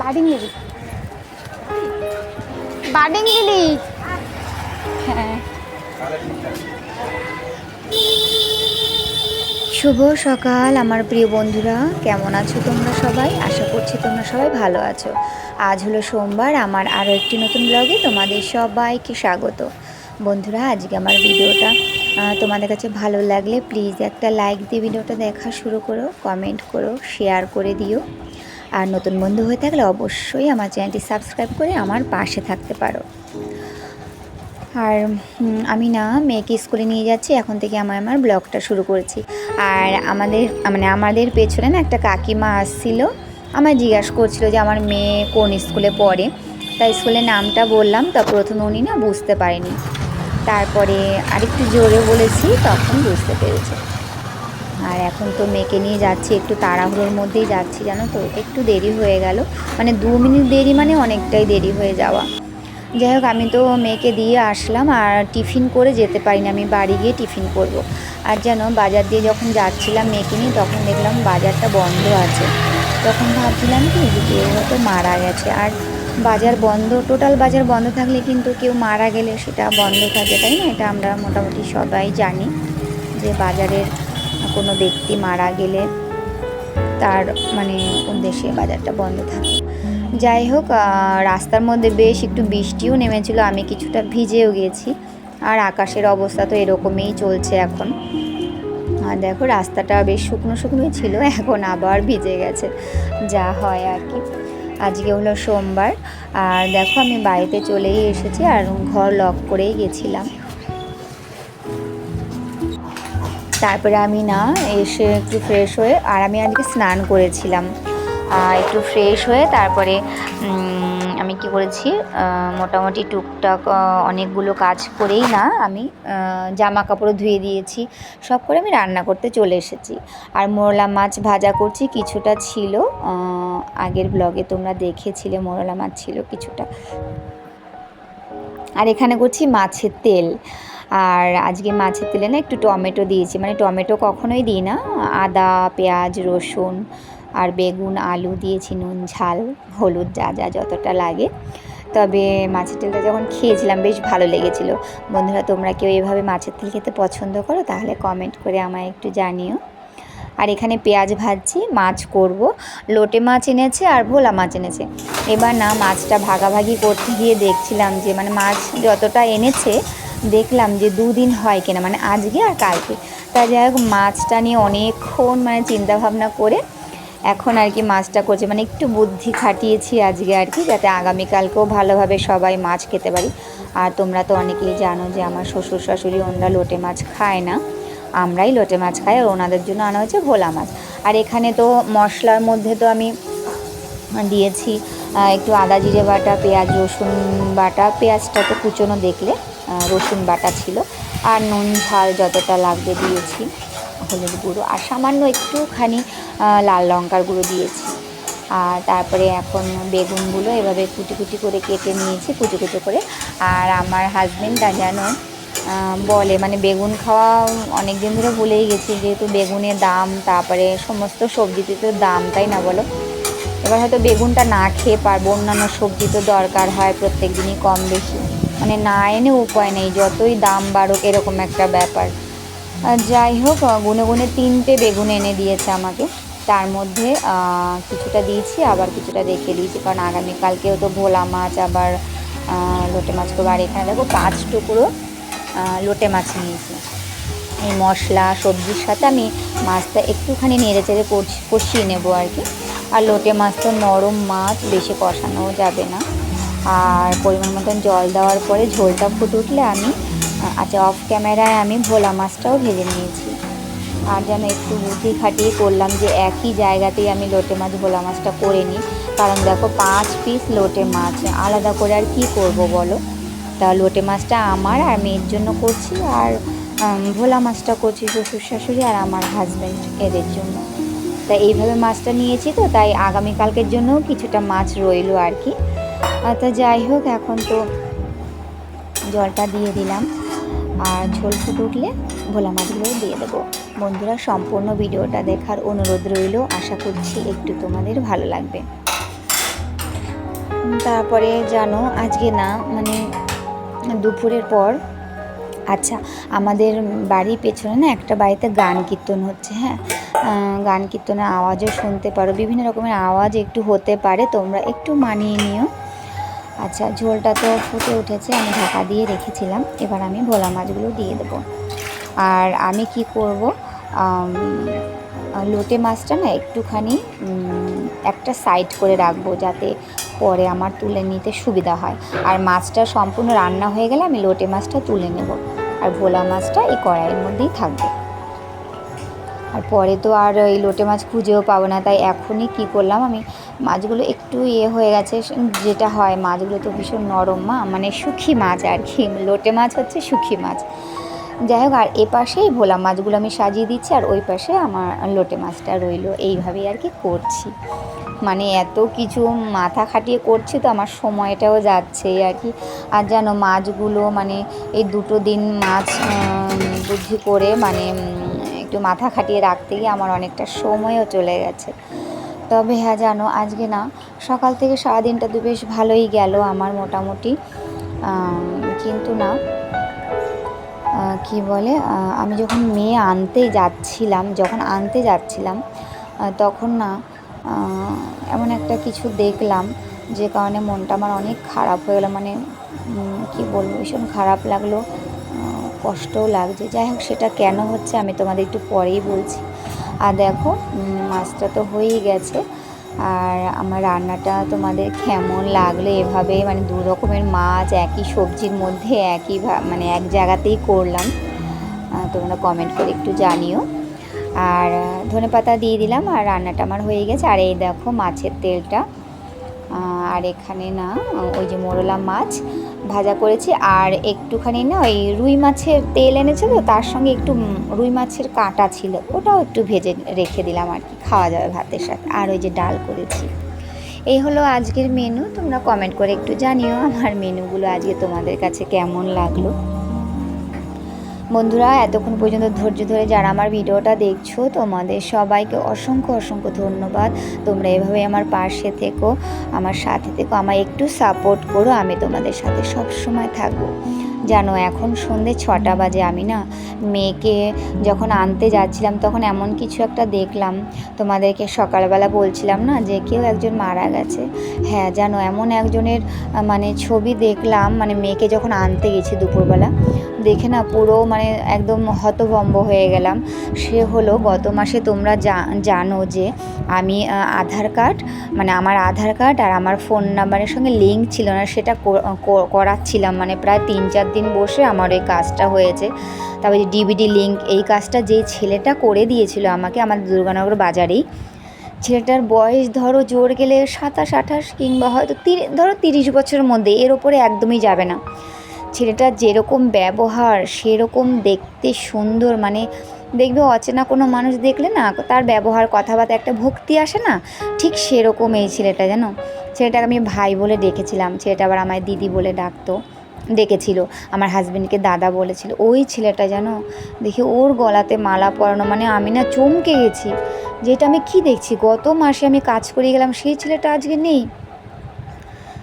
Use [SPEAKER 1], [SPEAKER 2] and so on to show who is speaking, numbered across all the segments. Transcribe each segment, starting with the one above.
[SPEAKER 1] বাডিংগিরি বাডিংগিরি হ্যাঁ। শুভ সকাল আমার প্রিয় বন্ধুরা, কেমন আছো তোমরা সবাই? আশা করছি তোমরা সবাই ভালো আছো। আজ হলো সোমবার, আমার আরও একটি নতুন ব্লগে তোমাদের সবাইকে স্বাগত। বন্ধুরা, আজকে আমার ভিডিওটা তোমাদের কাছে ভালো লাগলে প্লিজ একটা লাইক দিয়ে ভিডিওটা দেখা শুরু করো, কমেন্ট করো, শেয়ার করে দিও। আর নতুন বন্ধু হয়ে থাকলে অবশ্যই আমার চ্যানেলটি সাবস্ক্রাইব করে আমার পাশে থাকতে পারো। আর আমি না মেয়েকে স্কুলে নিয়ে যাচ্ছি, এখন থেকে আমার ব্লগটা শুরু করেছি। আর আমাদের পেছনে না একটা কাকিমা আসছিল, আমায় জিজ্ঞাসা করছিল যে আমার মেয়ে কোন স্কুলে পড়ে। তাই স্কুলের নামটা বললাম, তা প্রথমে উনি না বুঝতে পারেনি, তারপরে আরেকটু জোরে বলেছি, তখন বুঝতে পেরেছে। আর এখন তো মেয়েকে নিয়ে যাচ্ছি, একটু তাড়াহুড়োর মধ্যেই যাচ্ছি, জানো তো, একটু দেরি হয়ে গেল, মানে 2 মিনিট দেরি মানে অনেকটাই দেরি হয়ে যাওয়া। যাই হোক, আমি তো মেয়েকে দিয়ে আসলাম, আর টিফিন করে যেতে পারিনি, আমি বাড়ি গিয়ে টিফিন করব। আর যেন বাজার দিয়ে যখন যাচ্ছিলাম মেয়েকে নিয়ে, তখন দেখলাম বাজারটা বন্ধ আছে। তখন ভাবছিলাম কি যে কেউ হয়তো মারা গেছে। আর বাজার বন্ধ, টোটাল বাজার বন্ধ থাকলে কিন্তু কেউ মারা গেলে সেটা বন্ধ থাকে, তাই না? এটা আমরা মোটামুটি সবাই জানি যে বাজারের কোনো ব্যক্তি মারা গেলে তার মানে উদ্দেশ্যে বাজারটা বন্ধ থাকে। যাই হোক, রাস্তার মধ্যে বেশ একটু বৃষ্টিও নেমেছিল, আমি কিছুটা ভিজেও গেছি। আর আকাশের অবস্থা তো এরকমই চলছে এখন। আর দেখো, রাস্তাটা বেশ শুকনো শুকনোই ছিল, এখন আবার ভিজে গেছে, যা হয় আর কি। আজকে হলো সোমবার, আর দেখো আমি বাড়িতে চলেই এসেছি, আর ঘর লক করেই গেছিলাম। তারপরে আমি না এসে একটু ফ্রেশ হয়ে, আর আমি আজকে স্নান করেছিলাম, একটু ফ্রেশ হয়ে তারপরে আমি কি করেছি, মোটামুটি টুকটাক অনেকগুলো কাজ করেই না আমি জামা কাপড় ধুয়ে দিয়েছি, সব করে আমি রান্না করতে চলে এসেছি। আর মোরলা মাছ ভাজা করছি, কিছুটা ছিল, আগের ব্লগে তোমরা দেখেছিলে মোরলা মাছ ছিল কিছুটা। আর এখানে করছি মাছের তেল। আর আজকে মাছের তেলে না একটু টমেটো দিয়েছি, মানে টমেটো কখনোই দিই না, আদা, পেঁয়াজ, রসুন আর বেগুন, আলু দিয়েছি, নুন, ঝাল, হলুদ যা যা যতটা লাগে। তবে মাছের তেলটা যখন খেয়েছিলাম বেশ ভালো লেগেছিলো। বন্ধুরা, তোমরা কেউ এভাবে মাছের তেল খেতে পছন্দ করো? তাহলে কমেন্ট করে আমায় একটু জানিও। আর এখানে পেঁয়াজ ভাজছি, মাছ করব। লোটে মাছ এনেছে আর ভোলা মাছ এনেছে। এবার না মাছটা ভাগাভাগি করতে গিয়ে দেখছিলাম যে মানে মাছ যতটা এনেছে দেখলাম যে 2 দিন হয় কিনা, মানে আজকে আর কালকে। তা যাই হোক, মাছটা নিয়ে অনেকক্ষণ মানে চিন্তাভাবনা করে এখন আর কি মাছটা করছে, মানে একটু বুদ্ধি খাটিয়েছি আজকে আর কি, যাতে আগামীকালকেও ভালোভাবে সবাই মাছ খেতে পারি। আর তোমরা তো অনেকেই জানো যে আমার শ্বশুর শাশুড়ি ওনারা লোটে মাছ খায় না, আমরাই লোটে মাছ খাই, আর ওনাদের জন্য আনা হয়েছে ভোলা মাছ। আর এখানে তো মশলার মধ্যে তো আমি দিয়েছি একটু আদা জিরে বাটা, পেঁয়াজ রসুন বাটা, পেঁয়াজটা তো কুচোনো দেখলে, রসুন বাটা ছিল, আর নুন ঝাল যতটা লাগবে দিয়েছি, হলুদ গুঁড়ো আর সামান্য একটুখানি লাল লঙ্কার গুঁড়ো দিয়েছি। আর তারপরে এখন বেগুনগুলো এভাবে কুটি কুটি করে কেটে নিয়েছি, কুচি কুচি করে। আর আমার হাজবেন্ডটা যেন বলে, মানে বেগুন খাওয়া অনেক দিন ধরে ভুলেই গেছি, যেহেতু বেগুনের দাম, তারপরে সমস্ত সবজিতে তো দাম, তাই না বলো? এবার হয়তো বেগুনটা না খেয়ে পারবো, অন্যান্য সবজি তো দরকার হয় প্রত্যেক দিনই কম বেশি, মানে না এনে উপায় নেই, যতই দাম বাড়ুক এরকম একটা ব্যাপার। যাই হোক, গুনে গুনে 3টে বেগুন এনে দিয়েছে আমাকে, তার মধ্যে কিছুটা দিয়েছি, আবার কিছুটা রেখে দিয়েছি, কারণ আগামীকালকেও তো ভোলা মাছ আবার লোটে মাছ করবো। আর এখানে দেখো 5 টুকরো লোটে মাছ নিয়েছি। এই মশলা সবজির সাথে আমি মাছটা একটুখানি নেড়ে চেড়ে কষিয়ে নেবো আর কি। আর লোটে মাছ তো নরম মাছ, বেশি কষানোও যাবে না। আর পরিমাণ মতন জল দেওয়ার পরে ঝোলটা ফুটে উঠলে আমি অফ ক্যামেরায় আমি ভোলা মাছটাও ভেজে নিয়েছি। আর যেন একটু বুদ্ধি খাটিয়ে করলাম যে একই জায়গাতেই আমি লোটে মাছ ভোলা মাছটা করে নিই, কারণ দেখো 5 পিস লোটে মাছ, আলাদা করে আর কি করব বলো? তা লোটে মাছটা আমার আর মেয়ের জন্য করছি, আর ভোলা মাছটা করছি শ্বশুর শাশুড়ি আর আমার হাজব্যান্ড এদের জন্য। তাই এইভাবে মাছটা নিয়েছি, তো তাই আগামীকালকের জন্যও কিছুটা মাছ রইলো আর কি। তা যাই হোক, এখন তো জলটা দিয়ে দিলাম। আর ঝোল ফুটে উঠলে ভোলা মাছগুলো দিয়ে দেবো। বন্ধুরা, সম্পূর্ণ ভিডিওটা দেখার অনুরোধ রইল, আশা করছি একটু তোমাদের ভালো লাগবে। তারপরে জানো আজকে না মানে দুপুরের পর, আচ্ছা আমাদের বাড়ির পেছনে না একটা বাড়িতে গান কীর্তন হচ্ছে, হ্যাঁ গান কীর্তনের আওয়াজও শুনতে পারো, বিভিন্ন রকমের আওয়াজ একটু হতে পারে, তোমরা একটু মানিয়ে নিও। আচ্ছা, ঝোলটা তো ফুটে উঠেছে, আমি ঢাকা দিয়ে রেখেছিলাম, এবার আমি ভোলা মাছগুলো দিয়ে দেবো। আর আমি কি করব, লোটে মাছটা না একটুখানি একটা সাইড করে রাখবো, যাতে পরে আমার তুলে নিতে সুবিধা হয়। আর মাছটা সম্পূর্ণ রান্না হয়ে গেলে আমি লোটে মাছটা তুলে নেব, আর ভোলা মাছটা এই কড়াইয়ের মধ্যেই থাকবে। আর পরে তো আর এই লোটে মাছ খুঁজেও পাবো না, তাই এখনই কি করলাম, আমি মাছগুলো একটু হয়ে গেছে, যেটা হয় মাছগুলো তো ভীষণ নরম মানে শুখি মাছ আর কি, লোটে মাছ হচ্ছে শুখি মাছ। যাই হোক, আর এপাশেই ভোলা মাছগুলো আমি সাজিয়ে দিচ্ছি, আর ওই পাশে আমার লোটে মাছটা রইলো, এইভাবেই আর কি করছি। মানে এত কিছু মাথা খাটিয়ে করছি তো আমার সময়টাও যাচ্ছে আর কি। আর জানো মাছগুলো মানে এই 2 দিন মাছ বুদ্ধি করে মানে একটু মাথা খাটিয়ে রাখতে গিয়ে আমার অনেকটা সময়ও চলে গেছে। তবে হ্যাঁ জানো, আজকে না সকাল থেকে সারাদিনটা তো বেশ ভালোই গেল আমার মোটামুটি, কিন্তু না কি বলে, আমি যখন মেয়ে যখন আনতে যাচ্ছিলাম তখন না এমন একটা কিছু দেখলাম, যে কারণে মনটা আমার অনেক খারাপ হয়ে গেলো, মানে কি বলবো, ভীষণ খারাপ লাগলো, কষ্টও লাগছে। যাই হোক, সেটা কেন হচ্ছে আমি তোমাদের একটু পরেই বলছি। আর দেখো মাছটা তো হয়েই গেছে, আর আমার রান্নাটা তোমাদের কেমন লাগলো, এভাবে মানে 2 রকমের মাছ একই সবজির মধ্যে মানে এক জায়গাতেই করলাম, তোমরা কমেন্ট করে একটু জানিও। আর ধনেপাতা দিয়ে দিলাম, আর রান্নাটা আমার হয়ে গেছে। আর এই দেখো মাছের তেলটা, আর এখানে না ওই যে মোরলা মাছ ভাজা করেছি, আর একটুখানি না ওই রুই মাছের তেল এনেছে তো, তার সঙ্গে একটু রুই মাছের কাঁটা ছিল, ওটাও একটু ভেজে রেখে দিলাম আর কি, খাওয়া যাবে ভাতের সাথে। আর ওই যে ডাল করেছি। এই হলো আজকের মেনু, তোমরা কমেন্ট করে একটু জানিও আমার মেনুগুলো আজকে তোমাদের কাছে কেমন লাগলো। বন্ধুরা, এতক্ষণ পর্যন্ত ধৈর্য ধরে যারা আমার ভিডিওটা দেখছো, তোমাদের সবাইকে অসংখ্য অসংখ্য ধন্যবাদ। তোমরা এভাবে আমার পাশে থেকো, আমার সাথে থেকো, আমায় একটু সাপোর্ট করো, আমি তোমাদের সাথে সব সময় থাকবো। জানো এখন সন্ধ্যে 6টা বাজে, আমি না মেয়েকে যখন আনতে যাচ্ছিলাম তখন এমন কিছু একটা দেখলাম, তোমাদেরকে সকালবেলা বলছিলাম না যে কেউ একজন মারা গেছে। হ্যাঁ জানো, এমন একজনের মানে ছবি দেখলাম, মানে মেয়েকে যখন আনতে গেছি দুপুরবেলা, দেখে না পুরো মানে একদম হতভম্ব হয়ে গেলাম। সে হলো গত মাসে, তোমরা জানো যে আমি আধার কার্ড, মানে আমার আধার কার্ড আর আমার ফোন নাম্বারের সঙ্গে লিঙ্ক ছিল না, সেটা করাচ্ছিলাম, মানে প্রায় 3-4 দিন বসে আমার ওই কাজটা হয়েছে। তারপরে ডিবিডি লিঙ্ক, এই কাজটা যেই ছেলেটা করে দিয়েছিল আমাকে, আমাদের দুর্গানগর বাজারেই, ছেলেটার বয়স ধরো জোর গেলে 27-28 কিংবা হয়তো 30 বছরের মধ্যে, এর ওপরে একদমই যাবে না। ছেলেটার যেরকম ব্যবহার সেরকম দেখতে সুন্দর, মানে দেখবে অচেনা কোনো মানুষ দেখলে না তার ব্যবহার কথাবার্তা একটা ভক্তি আসে না, ঠিক সেরকম এই ছেলেটা। জানো, ছেলেটাকে আমি ভাই বলে ডেকেছিলাম, ছেলেটা আবার আমায় দিদি বলে ডেকেছিল, আমার হাজবেন্ডকে দাদা বলেছিল। ওই ছেলেটা জানো, দেখে ওর গলাতে মালা পরানো, মানে আমি না চমকে গেছি, যেটা আমি কি দেখছি, গত মাসে আমি কাজ করে গেলাম, সেই ছেলেটা আজকে নেই।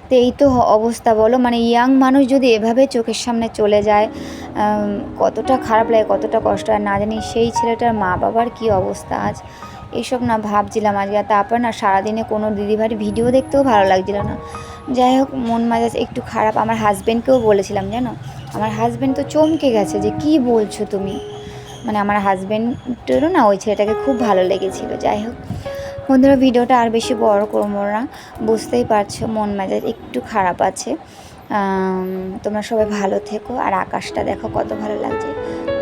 [SPEAKER 1] তো এই তো অবস্থা বলো, মানে ইয়াং মানুষ যদি এভাবে চোখের সামনে চলে যায়, কতটা খারাপ লাগে, কতটা কষ্ট। আর না জানি সেই ছেলেটার মা বাবার কী অবস্থা আজ, এইসব না ভাবছিলাম আজকে। আর তারপর না সারাদিনে কোনো দিদিভাইয়ের ভিডিও দেখতেও ভালো লাগছিল না। যাই হোক, মন মেজাজ একটু খারাপ। আমার হাজব্যান্ডকেও বলেছিলাম, জানো আমার হাজব্যান্ড তো চমকে গেছে যে কী বলছো তুমি, মানে আমার হাজব্যান্ডেরও না ওই ছেলেটাকে খুব ভালো লেগেছিল। যাই হোক বন্ধুরা, ভিডিওটা আর বেশি বড় করবো না, বুঝতেই পারছো মন মেজাজ একটু খারাপ আছে। তোমরা সবাই ভালো থেকো, আর আকাশটা দেখো কত ভালো লাগছে।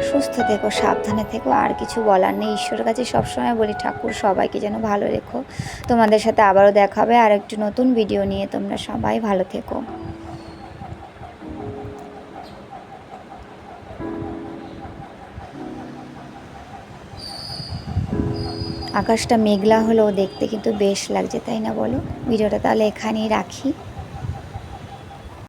[SPEAKER 1] সুস্থ থেকো, সাবধানে থেকো, আর কিছু বলার নেই। ঈশ্বরের কাছে সবসময় বলি, ঠাকুর সবাইকে যেন ভালো রেখো। তোমাদের সাথে আবারও দেখা হবে আর একটু নতুন ভিডিও নিয়ে। তোমরা সবাই ভালো থেকো। আকাশটা মেঘলা হলেও দেখতে কিন্তু বেশ লাগছে, তাই না বলো? ভিডিওটা তাহলে এখানেই রাখি।